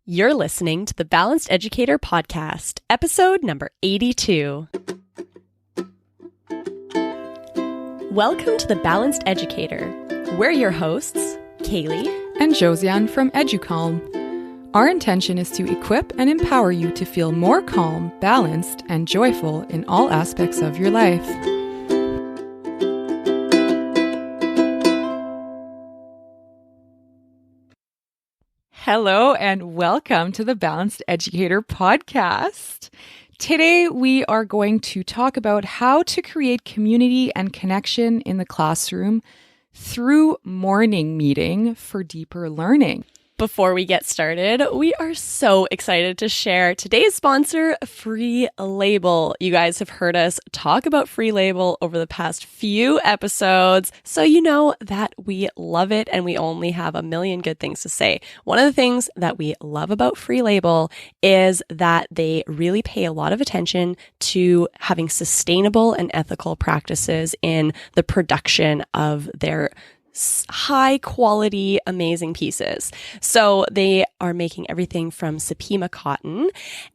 You're listening to the Balanced Educator Podcast, episode number 82. Welcome to the Balanced Educator. We're your hosts, Kaylee and Josiane from EduCalm. Our intention is to equip and empower you to feel more calm, balanced, and joyful in all aspects of your life. Hello and welcome to the Balanced Educator Podcast. Today we are going to talk about how to create community and connection in the classroom through morning meeting for deeper learning. Before we get started, we are so excited to share today's sponsor, Free Label. You guys have heard us talk about Free Label over the past few episodes, so you know that we love it and we only have a million good things to say. One of the things that we love about Free Label is that they really pay a lot of attention to having sustainable and ethical practices in the production of their high quality, amazing pieces. So they are making everything from Supima cotton,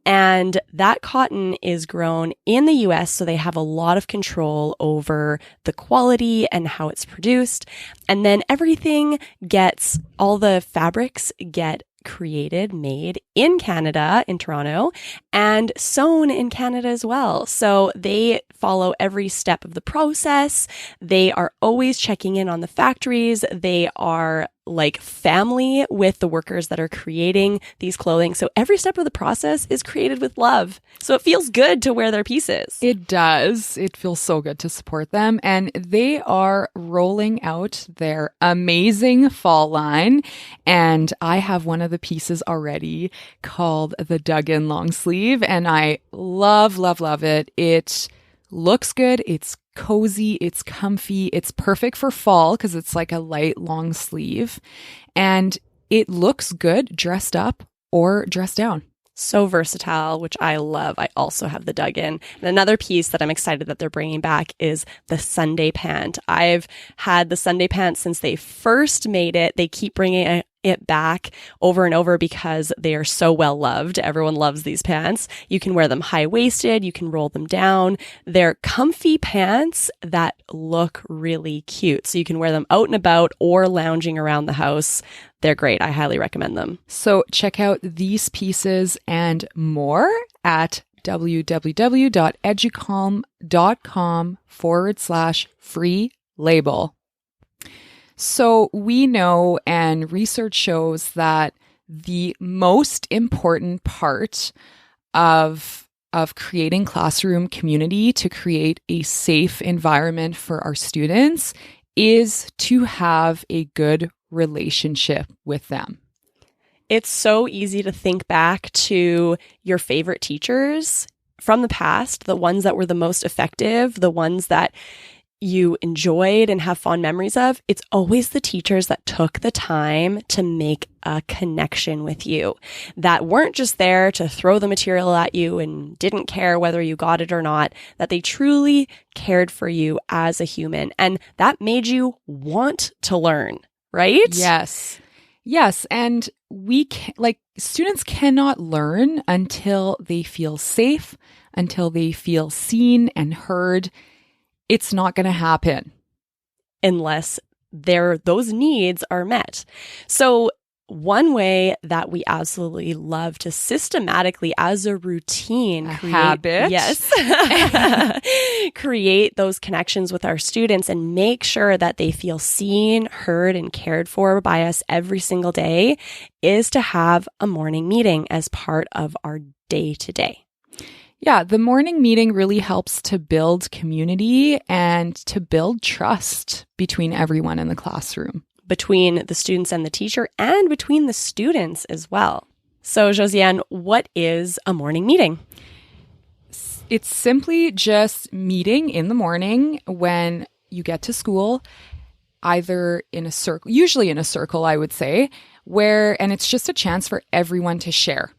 and that cotton is grown in the US, so they have a lot of control over the quality and how it's produced. And then all the fabrics get made in Canada, in Toronto, and sewn in Canada as well. So they follow every step of the process. They are always checking in on the factories. They are like family with the workers that are creating these clothing. So every step of the process is created with love. So it feels good to wear their pieces. It does. It feels so good to support them. And they are rolling out their amazing fall line. And I have one of the pieces already called the Dug-In long sleeve. And I love it. It looks good. It's cozy, it's comfy, it's perfect for fall because it's like a light long sleeve, and it looks good dressed up or dressed down. So versatile, which I love. I also have the Dug-In. And another piece that I'm excited that they're bringing back is the Sunday pant. I've had the Sunday pant since they first made it. They keep bringing it back over and over because they are so well loved. Everyone loves these pants. You can wear them high-waisted. You can roll them down. They're comfy pants that look really cute. So you can wear them out and about or lounging around the house. They're great. I highly recommend them. So check out these pieces and more at www.educalm.com/free label. So we know, and research shows that the most important part of creating classroom community to create a safe environment for our students is to have a good relationship with them. It's so easy to think back to your favorite teachers from the past, the ones that were the most effective, the ones that you enjoyed and have fond memories of. It's always the teachers that took the time to make a connection with you, that weren't just there to throw the material at you and didn't care whether you got it or not, that they truly cared for you as a human. And that made you want to learn, right? Yes. And students cannot learn until they feel safe, until they feel seen and heard. It's not going to happen unless those needs are met. So one way that we absolutely love to systematically, as a routine, habit, create those connections with our students and make sure that they feel seen, heard, and cared for by us every single day is to have a morning meeting as part of our day-to-day. Yeah, the morning meeting really helps to build community and to build trust between everyone in the classroom. Between the students and the teacher, and between the students as well. So, Josiane, what is a morning meeting? It's simply just meeting in the morning when you get to school, either in a circle, usually in a circle, I would say, and it's just a chance for everyone to share.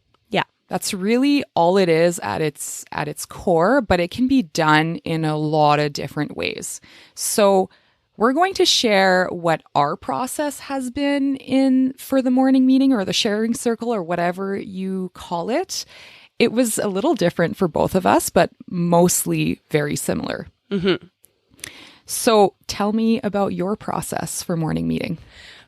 That's really all it is at its core, but it can be done in a lot of different ways. So we're going to share what our process has been in for the morning meeting or the sharing circle or whatever you call it. It was a little different for both of us, but mostly very similar. Mm-hmm. So tell me about your process for morning meeting.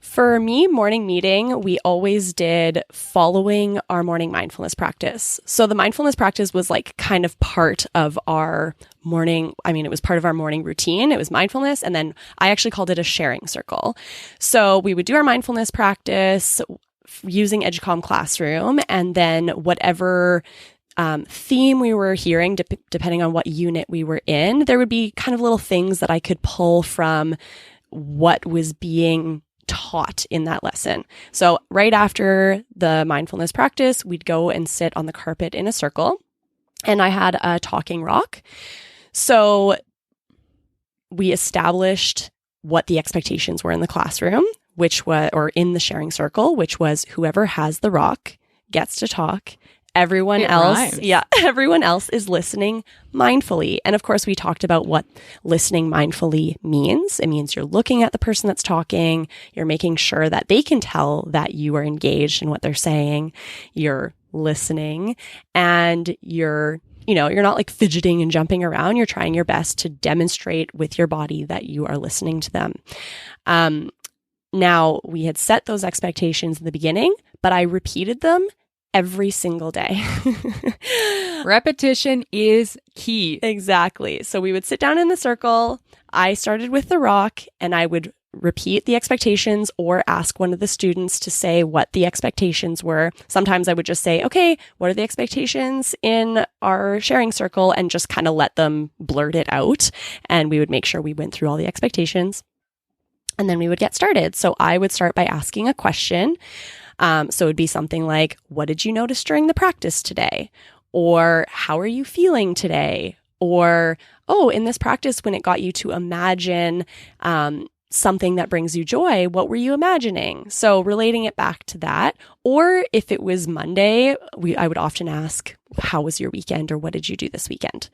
For me, morning meeting, we always did following our morning mindfulness practice. So the mindfulness practice was like kind of part of our morning. I mean, it was part of our morning routine. It was mindfulness. And then I actually called it a sharing circle. So we would do our mindfulness practice using Educom Classroom, and then whatever theme we were hearing, depending on what unit we were in, there would be kind of little things that I could pull from what was being taught in that lesson. So right after the mindfulness practice, we'd go and sit on the carpet in a circle, and I had a talking rock. So we established what the expectations were in the classroom, which was, or in the sharing circle, which was whoever has the rock gets to talk. Everyone else is listening mindfully. And of course, we talked about what listening mindfully means. It means you're looking at the person that's talking. You're making sure that they can tell that you are engaged in what they're saying. You're listening, and you're not like fidgeting and jumping around. You're trying your best to demonstrate with your body that you are listening to them. Now, we had set those expectations in the beginning, but I repeated them every single day. Repetition is key. Exactly. So we would sit down in the circle. I started with the rock, and I would repeat the expectations or ask one of the students to say what the expectations were. Sometimes I would just say, okay, what are the expectations in our sharing circle? And just kind of let them blurt it out. And we would make sure we went through all the expectations. And then we would get started. So I would start by asking a question. So it would be something like, what did you notice during the practice today? Or how are you feeling today? Or, oh, in this practice, when it got you to imagine something that brings you joy, what were you imagining? So relating it back to that. Or if it was Monday, I would often ask, how was your weekend? Or what did you do this weekend?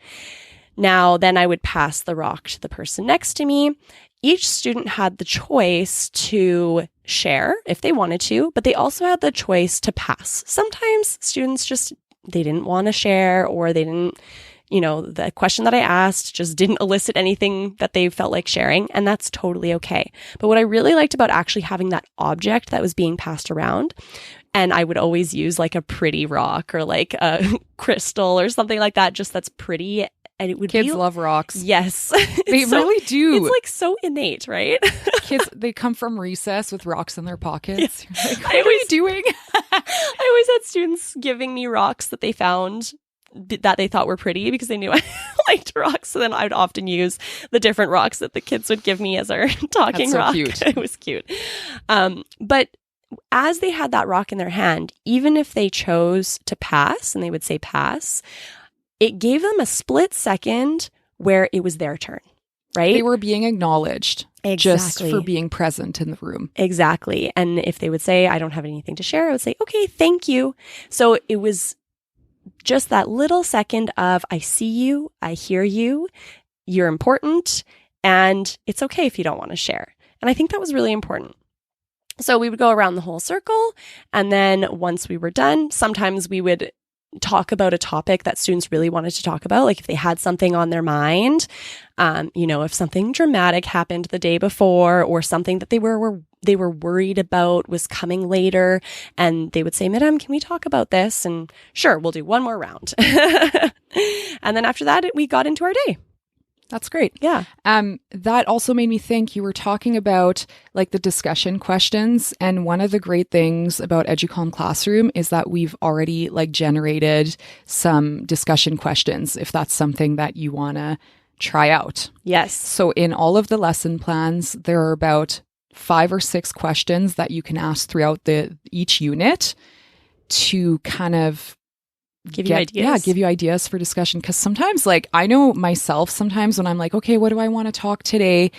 Now, then I would pass the rock to the person next to me. Each student had the choice to share if they wanted to, but they also had the choice to pass. Sometimes students they didn't want to share, or they didn't, the question that I asked just didn't elicit anything that they felt like sharing, and that's totally okay. But what I really liked about actually having that object that was being passed around, and I would always use like a pretty rock or like a crystal or something like that, just that's pretty. And it would Kids love rocks. Yes. They really do. It's like so innate, right? Kids, they come from recess with rocks in their pockets. Yeah. Like, what are you doing? I always had students giving me rocks that they found that they thought were pretty because they knew I liked rocks. So then I would often use the different rocks that the kids would give me as our talking rock. Cute. It was cute. But as they had that rock in their hand, even if they chose to pass, and they would say pass, it gave them a split second where it was their turn, right? They were being acknowledged just Exactly. for being present in the room. Exactly. And if they would say, I don't have anything to share, I would say, okay, thank you. So it was just that little second of, I see you, I hear you, you're important, and it's okay if you don't want to share. And I think that was really important. So we would go around the whole circle, and then once we were done, sometimes we would talk about a topic that students really wanted to talk about. Like if they had something on their mind, if something dramatic happened the day before, or something that they were worried about was coming later, and they would say, Madam, can we talk about this? And sure, we'll do one more round. And then after that, we got into our day. That's great. Yeah. That also made me think, you were talking about like the discussion questions. And one of the great things about Educom Classroom is that we've already like generated some discussion questions, if that's something that you want to try out. Yes. So in all of the lesson plans, there are about 5 or 6 questions that you can ask throughout each unit to kind of give you ideas. Yeah, give you ideas for discussion. Because sometimes, like, I know myself, sometimes when I'm like, okay, what do I want to talk today?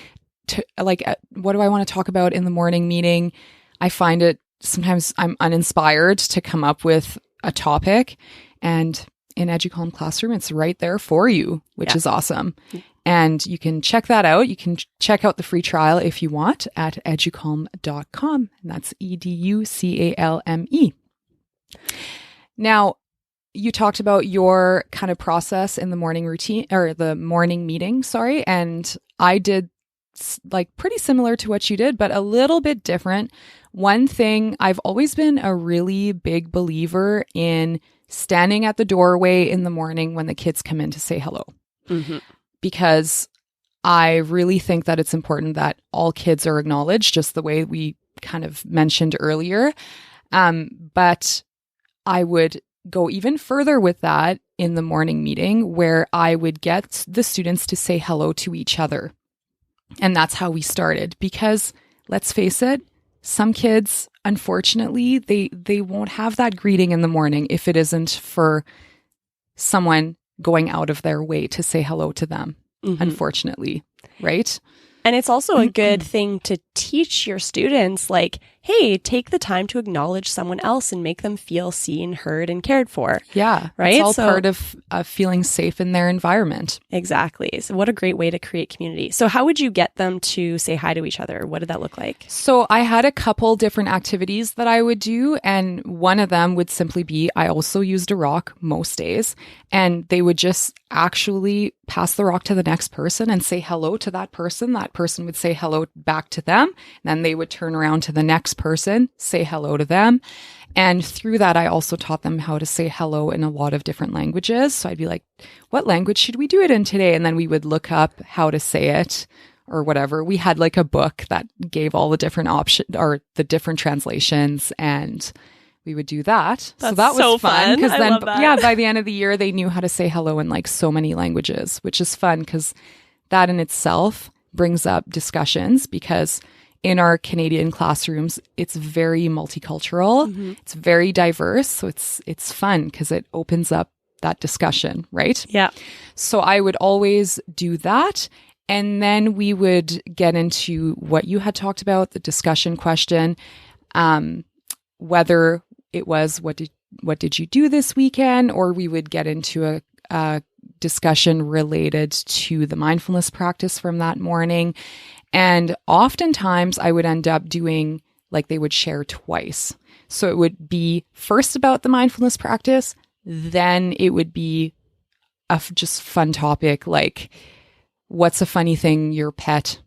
What do I want to talk about in the morning meeting? I find it sometimes I'm uninspired to come up with a topic. And in Educom Classroom, it's right there for you, which is awesome. And you can check that out. You can check out the free trial if you want at educalm.com. And that's EDUCALME. Now, you talked about your kind of process in the morning routine or the morning meeting, sorry. And I did like pretty similar to what you did, but a little bit different. One thing, I've always been a really big believer in standing at the doorway in the morning when the kids come in to say hello. Mm-hmm. Because I really think that it's important that all kids are acknowledged, just the way we kind of mentioned earlier. But I would go even further with that in the morning meeting, where I would get the students to say hello to each other. And that's how we started, because let's face it, some kids, unfortunately, they won't have that greeting in the morning if it isn't for someone going out of their way to say hello to them, unfortunately, right? And it's also a good thing to teach your students, like, hey, take the time to acknowledge someone else and make them feel seen, heard, and cared for. Yeah. Right? It's all part of feeling safe in their environment. Exactly. So what a great way to create community. So how would you get them to say hi to each other? What did that look like? So I had a couple different activities that I would do. And one of them would simply be, I also used a rock most days. And they would just actually pass the rock to the next person and say hello to that person. That person would say hello back to them. And then they would turn around to the next person, say hello to them. And through that, I also taught them how to say hello in a lot of different languages. So I'd be like, what language should we do it in today? And then we would look up how to say it or whatever. We had like a book that gave all the different options or the different translations, and we would do that. That's so that was so fun. Because then, yeah, by the end of the year, they knew how to say hello in like so many languages, which is fun because that in itself brings up discussions, because in our Canadian classrooms, it's very multicultural. It's very diverse. So it's fun because it opens up that discussion, right? Yeah. So I would always do that. And then we would get into what you had talked about, the discussion question, whether it was, what did you do this weekend? Or we would get into a discussion related to the mindfulness practice from that morning. And oftentimes I would end up doing, like, they would share twice. So it would be first about the mindfulness practice, then it would be a just fun topic, like, what's a funny thing your pet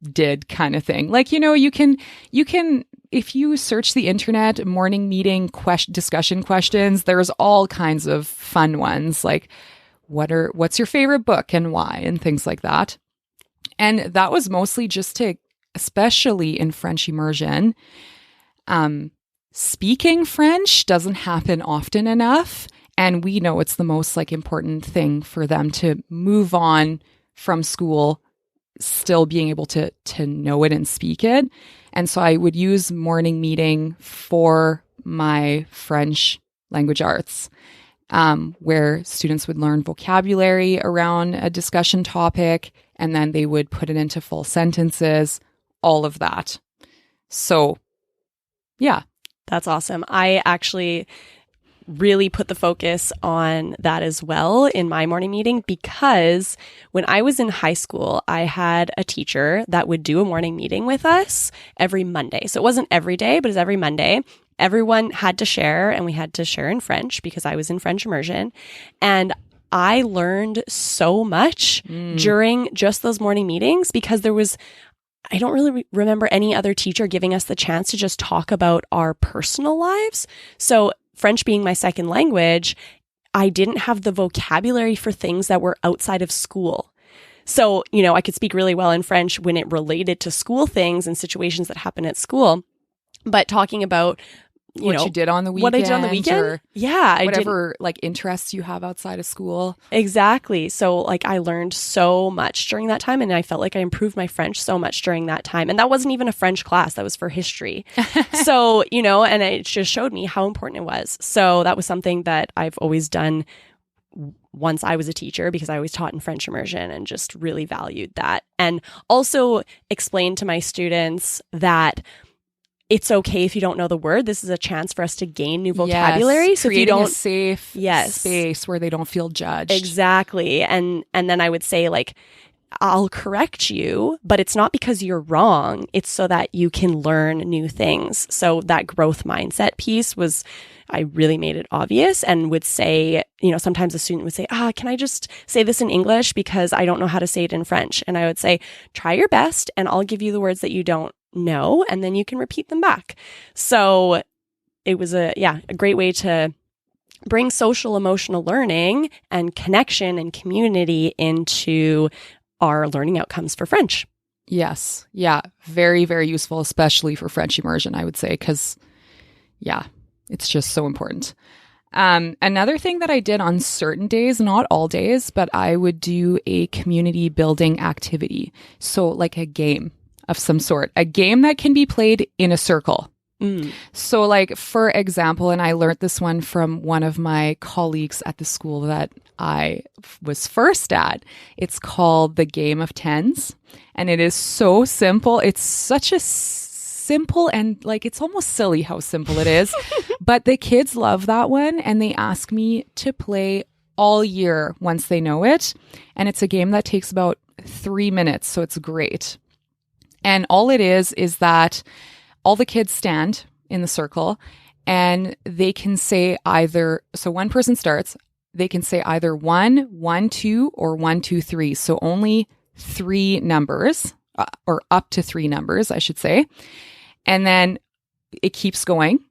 did kind of thing. Like, you can, if you search the internet, morning meeting discussion questions, there's all kinds of fun ones, like, what's your favorite book and why, and things like that. And that was mostly just to, especially in French immersion, speaking French doesn't happen often enough. And we know it's the most like important thing for them to move on from school, still being able to know it and speak it. And so I would use morning meeting for my French language arts, where students would learn vocabulary around a discussion topic, and then they would put it into full sentences, all of that. So, yeah. That's awesome. I actually really put the focus on that as well in my morning meeting, because when I was in high school, I had a teacher that would do a morning meeting with us every Monday. So it wasn't every day, but it was every Monday. Everyone had to share, and we had to share in French because I was in French immersion. And I learned so much during just those morning meetings, because I don't really remember any other teacher giving us the chance to just talk about our personal lives. So French being my second language, I didn't have the vocabulary for things that were outside of school. So, I could speak really well in French when it related to school things and situations that happen at school. But talking about, what you did on the weekend. What I did on the weekend? Yeah. Whatever like interests you have outside of school. Exactly. So like I learned so much during that time, and I felt like I improved my French so much during that time. And that wasn't even a French class. That was for history. So, and it just showed me how important it was. So that was something that I've always done once I was a teacher, because I always taught in French immersion and just really valued that. And also explained to my students that it's okay if you don't know the word. This is a chance for us to gain new vocabulary. Yes, So if you creating don't, a safe space where they don't feel judged. Exactly. And then I would say, like, I'll correct you, but it's not because you're wrong. It's so that you can learn new things. So that growth mindset piece was, I really made it obvious and would say, sometimes a student would say, can I just say this in English because I don't know how to say it in French? And I would say, try your best and I'll give you the words that you don't know, and then you can repeat them back. So it was a great way to bring social emotional learning and connection and community into our learning outcomes for French. Yes. Yeah. Very, very useful, especially for French immersion, I would say, because, it's just so important. Another thing that I did on certain days, not all days, but I would do a community building activity. So like a game of some sort, a game that can be played in a circle. So like, for example, and I learned this one from one of my colleagues at the school that I was first at. It's called the Game of Tens. And it is so simple. It's such a simple and like, it's almost silly how simple it is. But the kids love that one. And they ask me to play all year once they know it. And it's a game that takes about 3 minutes. So it's great. And all it is that all the kids stand in the circle and they can say either, so one person starts, they can say either 1, 1, 2, or 1, 2, 3. So only 3 numbers, or up to 3 numbers, I should say. And then it keeps going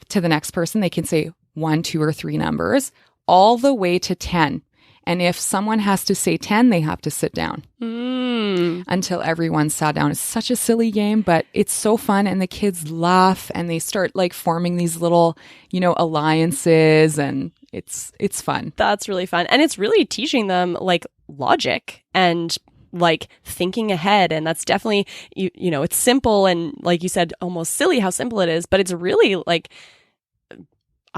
to the next person. They can say 1, 2, or 3 numbers all the way to 10. And if someone has to say 10, they have to sit down until everyone sat down. It's such a silly game, but it's so fun. And the kids laugh and they start like forming these little, alliances, and it's fun. That's really fun. And it's really teaching them like logic and like thinking ahead. And that's definitely, it's simple. And like you said, almost silly how simple it is, but it's really like,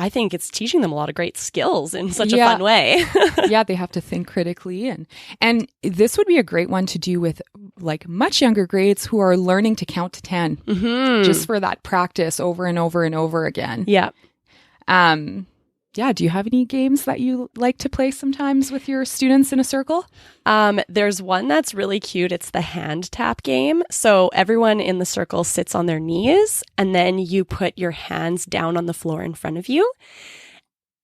I think it's teaching them a lot of great skills in such a fun way. Yeah, they have to think critically. And this would be a great one to do with like much younger grades who are learning to count to 10, just for that practice over and over and over again. Yeah. Do you have any games that you like to play sometimes with your students in a circle? There's one that's really cute. It's the hand tap game. So everyone in the circle sits on their knees, and then you put your hands down on the floor in front of you.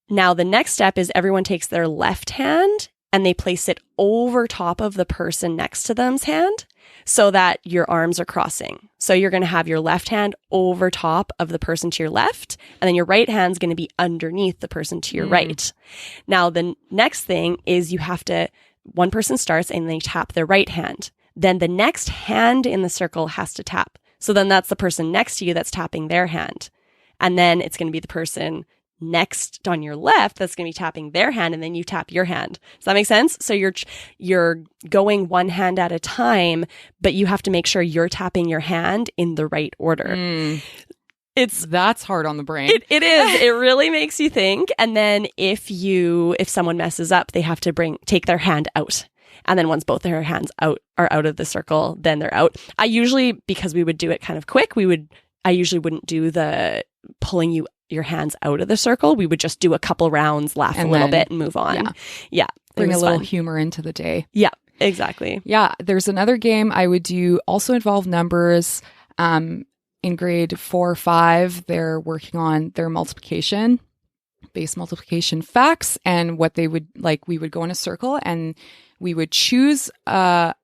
Now, the next step is everyone takes their left hand and they place it over top of the person next to them's hand so that your arms are crossing. So you're going to have your left hand over top of the person to your left, and then your right hand's going to be underneath the person to your right. Now, the next thing is one person starts and they tap their right hand. Then the next hand in the circle has to tap. So then that's the person next to you that's tapping their hand. And then it's going to be the person next on your left that's going to be tapping their hand, and then you tap your hand. Does that make sense? So you're going one hand at a time, but you have to make sure you're tapping your hand in the right order. That's hard on the brain. It is. It really makes you think. And then if someone messes up, they have to take their hand out. And then once both their hands are out of the circle, then they're out. I usually, because we would do it kind of quick, I usually wouldn't do the pulling your hands out of the circle. We would just do a couple rounds, laugh a little bit, and move on. Yeah. Bring a little humor into the day. Yeah, exactly. Yeah. There's another game I would do, also involve numbers. In grade 4 or 5, they're working on their base multiplication facts, and what they would like. We would go in a circle and we would choose a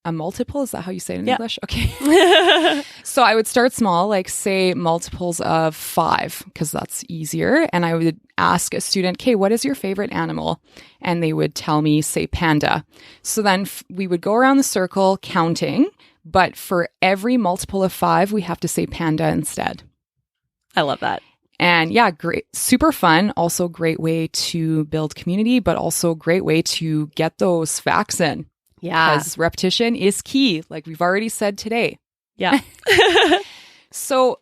multiple. Is that how you say it in English? Okay. So I would start small, like say multiples of 5, because that's easier. And I would ask a student, okay, what is your favorite animal? And they would tell me, say panda. So then we would go around the circle counting, but for every multiple of 5, we have to say panda instead. I love that. And yeah, great, super fun. Also great way to build community, but also great way to get those facts in. Yeah. Because repetition is key, like we've already said today. Yeah. So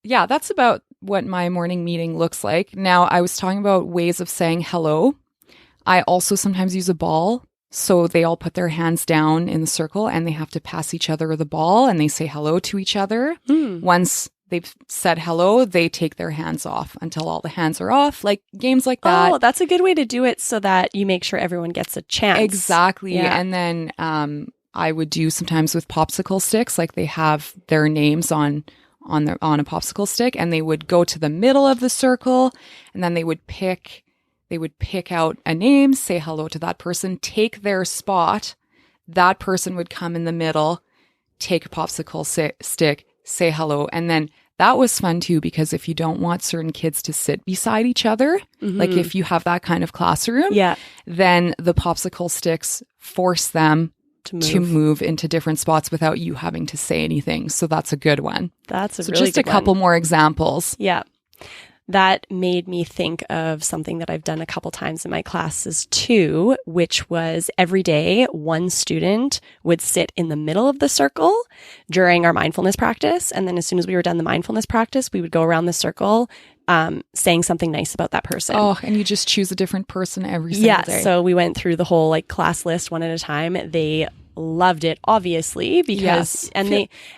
yeah, that's about what my morning meeting looks like. Now, I was talking about ways of saying hello. I also sometimes use a ball. So they all put their hands down in the circle and they have to pass each other the ball and they say hello to each other once they've said hello, they take their hands off until all the hands are off, like games like that. Oh, that's a good way to do it so that you make sure everyone gets a chance. Exactly. Yeah. And then I would do sometimes with popsicle sticks, like they have their names on a popsicle stick, and they would go to the middle of the circle, and then they would pick out a name, say hello to that person, take their spot. That person would come in the middle, take a popsicle stick, say hello. And then that was fun too, because if you don't want certain kids to sit beside each other, like if you have that kind of classroom, then the popsicle sticks force them to move into different spots without you having to say anything. So that's a good one. That's a so really just a couple more examples. Yeah. That made me think of something that I've done a couple times in my classes too, which was every day one student would sit in the middle of the circle during our mindfulness practice. And then as soon as we were done the mindfulness practice, we would go around the circle saying something nice about that person. Oh, and you just choose a different person every single day. Yeah, so we went through the whole like class list one at a time. They loved it, obviously, because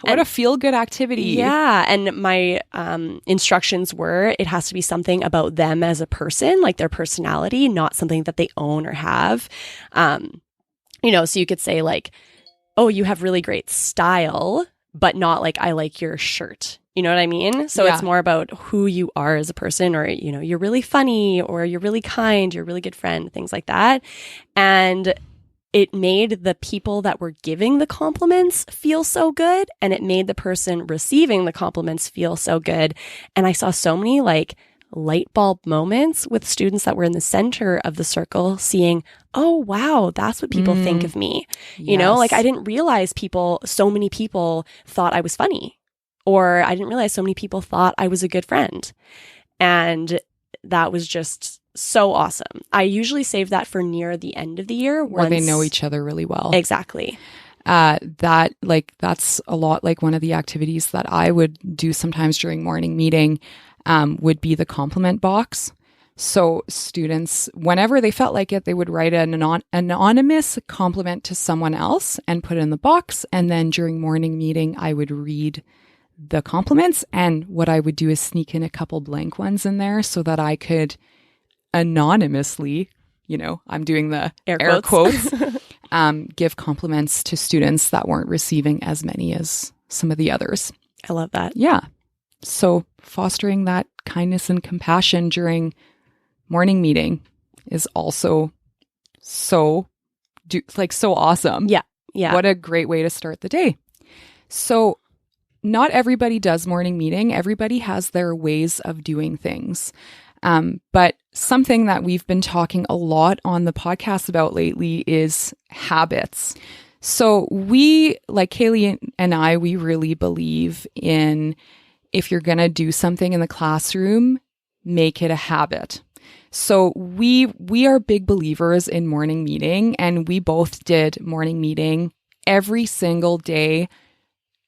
what a feel-good activity. Yeah, and my instructions were it has to be something about them as a person, like their personality, not something that they own or have. So you could say like, oh, you have really great style, but not like I like your shirt. You know what I mean? So it's more about who you are as a person, or, you're really funny, or you're really kind, you're a really good friend, things like that. And it made the people that were giving the compliments feel so good, and it made the person receiving the compliments feel so good. And I saw so many like light bulb moments with students that were in the center of the circle seeing, oh, wow, that's what people think of me. Like I didn't realize so many people thought I was funny, or I didn't realize so many people thought I was a good friend. And that was just so awesome. I usually save that for near the end of the year where they know each other really well. Exactly. That's a lot like one of the activities that I would do sometimes during morning meeting would be the compliment box. So students, whenever they felt like it, they would write an anonymous compliment to someone else and put it in the box. And then during morning meeting, I would read the compliments. And what I would do is sneak in a couple blank ones in there so that I could anonymously, I'm doing the air quotes, give compliments to students that weren't receiving as many as some of the others. I love that. Yeah. So fostering that kindness and compassion during morning meeting is also so awesome. Yeah. Yeah. What a great way to start the day. So not everybody does morning meeting. Everybody has their ways of doing things. But something that we've been talking a lot on the podcast about lately is habits. So we, like Kaylee and I, we really believe in if you're going to do something in the classroom, make it a habit. So we are big believers in morning meeting, and we both did morning meeting every single day,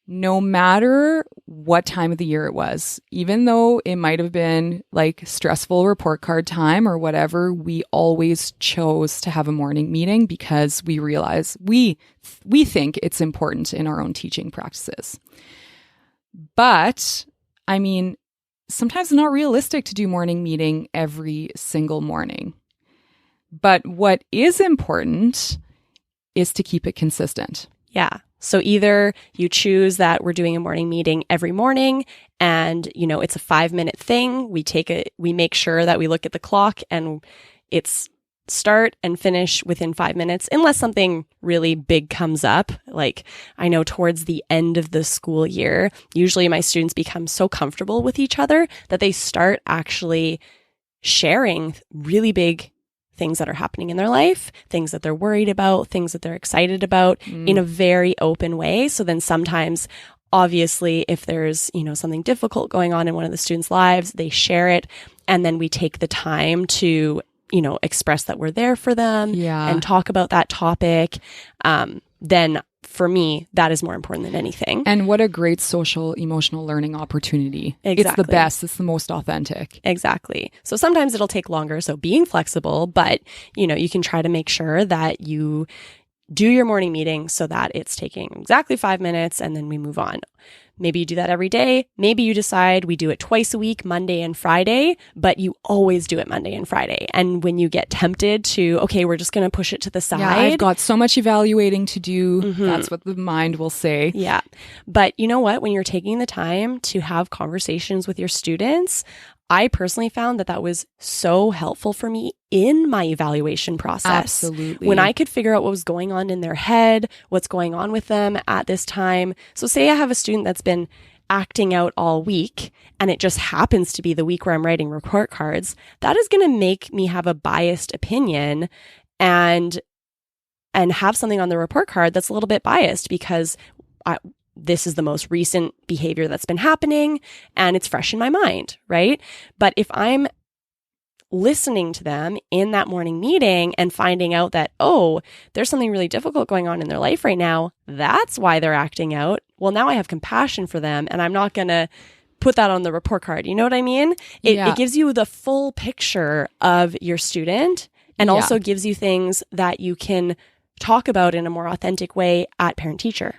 no matter what time of the year it was. Even though it might have been like stressful report card time or whatever, we always chose to have a morning meeting because we realize we think it's important in our own teaching practices. But I mean, sometimes it's not realistic to do morning meeting every single morning. But what is important is to keep it consistent. Yeah. So either you choose that we're doing a morning meeting every morning and, it's a 5-minute thing. We make sure that we look at the clock and it's start and finish within 5 minutes, unless something really big comes up. Like I know towards the end of the school year, usually my students become so comfortable with each other that they start actually sharing really big things that are happening in their life, things that they're worried about, things that they're excited about in a very open way. So then sometimes, obviously, if there's, something difficult going on in one of the students' lives, they share it. And then we take the time to, express that we're there for them and talk about that topic. Then for me, that is more important than anything. And what a great social emotional learning opportunity. Exactly. It's the best. It's the most authentic. Exactly. So sometimes it'll take longer. So being flexible, but you can try to make sure that you do your morning meeting so that it's taking exactly 5 minutes and then we move on. Maybe you do that every day. Maybe you decide we do it twice a week, Monday and Friday, but you always do it Monday and Friday. And when you get tempted to, okay, we're just going to push it to the side. Yeah, I've got so much evaluating to do. That's what the mind will say. Yeah. But you know what? When you're taking the time to have conversations with your students, I personally found that that was so helpful for me in my evaluation process. Absolutely. When I could figure out what was going on in their head, what's going on with them at this time. So say I have a student that's been acting out all week and it just happens to be the week where I'm writing report cards, that is going to make me have a biased opinion and have something on the report card that's a little bit biased because this is the most recent behavior that's been happening and it's fresh in my mind, right? But if I'm listening to them in that morning meeting and finding out that, oh, there's something really difficult going on in their life right now, that's why they're acting out. Well, now I have compassion for them and I'm not going to put that on the report card. You know what I mean? It gives you the full picture of your student and also gives you things that you can talk about in a more authentic way at parent-teacher.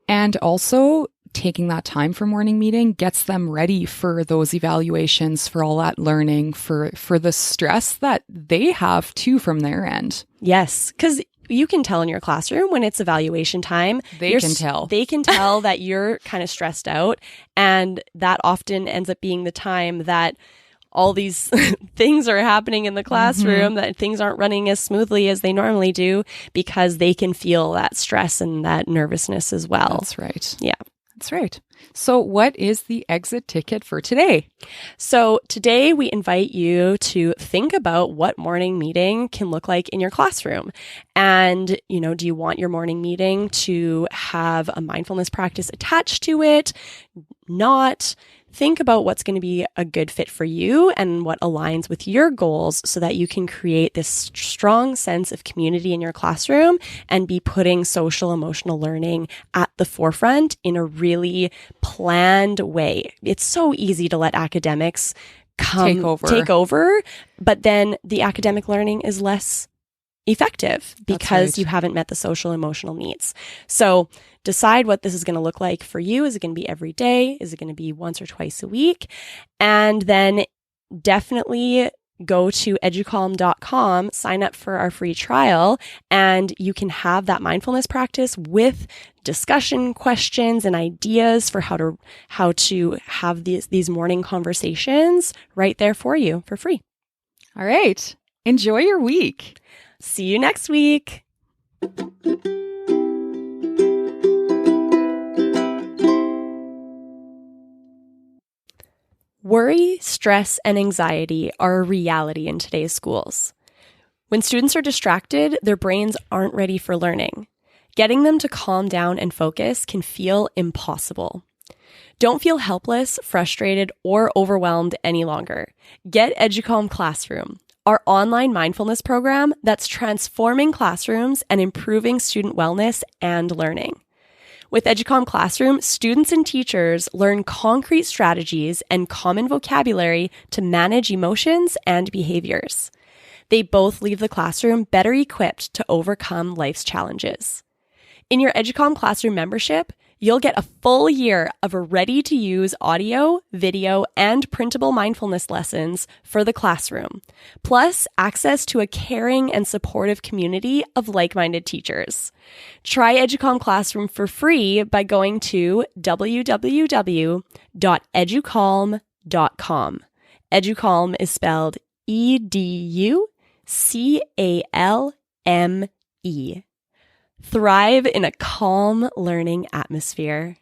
And also taking that time for morning meeting gets them ready for those evaluations, for all that learning, for the stress that they have too from their end. Yes, because you can tell in your classroom when it's evaluation time. They can tell. They can tell that you're kind of stressed out. And that often ends up being the time that all these things are happening in the classroom, that things aren't running as smoothly as they normally do because they can feel that stress and that nervousness as well. That's right. Yeah. That's right. So what is the exit ticket for today? So today we invite you to think about what morning meeting can look like in your classroom. And, do you want your morning meeting to have a mindfulness practice attached to it? Not. Think about what's going to be a good fit for you and what aligns with your goals so that you can create this strong sense of community in your classroom and be putting social emotional learning at the forefront in a really planned way. It's so easy to let academics take over, but then the academic learning is less effective because you haven't met the social emotional needs. So decide what this is going to look like for you. Is it going to be every day? Is it going to be once or twice a week? And then definitely go to educalm.com, sign up for our free trial, and you can have that mindfulness practice with discussion questions and ideas for how to have these morning conversations right there for you for free. All right. Enjoy your week. See you next week. Worry, stress, and anxiety are a reality in today's schools. When students are distracted, their brains aren't ready for learning. Getting them to calm down and focus can feel impossible. Don't feel helpless, frustrated, or overwhelmed any longer. Get Educalm Classroom, our online mindfulness program that's transforming classrooms and improving student wellness and learning. With Educalm Classroom, students and teachers learn concrete strategies and common vocabulary to manage emotions and behaviors. They both leave the classroom better equipped to overcome life's challenges. In your Educalm Classroom membership, you'll get a full year of ready-to-use audio, video, and printable mindfulness lessons for the classroom, plus access to a caring and supportive community of like-minded teachers. Try Educalm Classroom for free by going to www.educalm.com. Educalm is spelled EDUCALME. Thrive in a calm learning atmosphere.